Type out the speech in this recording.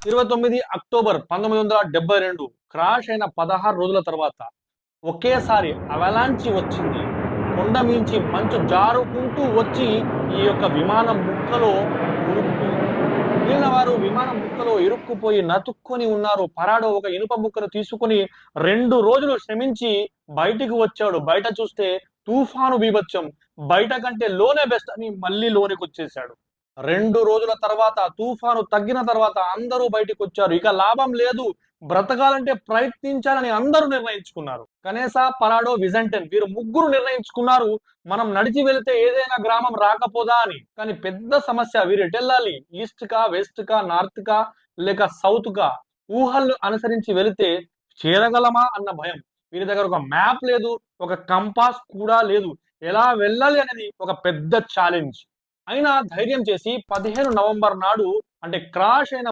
29 October 1972 crash అయిన 16 రోజుల తర్వాత ఒకేసారి అవలాంచి వచ్చింది. కొండ మించి మంచు జారుకుంటూ వచ్చి ఈ యొక్క విమానం ముక్కలో ఉరుకుతూ మిగిలిన వారు విమానం ముక్కలో ఇరుక్కుపోయి నతుక్కొని ఉన్నారు. పరాడో ఒక ఇనుప ముక్కను తీసుకుని 2 రోజులు శ్రమించి బయటికి వచ్చాడు. బయట చూస్తే తుఫాను బీభత్సం. బయట కంటే లోనే బెస్ట్ అని మళ్ళీ లోనికి వచ్చేసాడు. 2 రోజుల తర్వాత తుఫాను తగ్గిన తర్వాత అందరూ బయటికి వచ్చారు. ఇక లాభం లేదు, బ్రతకాలంటే ప్రయత్నించాలని అందరూ నిర్ణయించుకున్నారు. కనేసా, పరాడో, విజెంటైన్ వీరు ముగ్గురు నిర్ణయించుకున్నారు మనం నడిచి వెళితే ఏదైనా గ్రామం రాకపోదా అని. కానీ పెద్ద సమస్య, వీరు ఎటెళ్ళాలి? ఈస్ట్ కా, వెస్ట్ కా, నార్త్ కా, లేక సౌత్ కా? ఊహలను అనుసరించి వెళితే చేరగలమా అన్న భయం. వీరి దగ్గర ఒక మ్యాప్ లేదు, ఒక కంపాస్ కూడా లేదు. ఎలా వెళ్ళాలి అనేది ఒక పెద్ద ఛాలెంజ్. అయినా ధైర్యం చేసి 15 నవంబర్ నాడు, అంటే క్రాష్ అయిన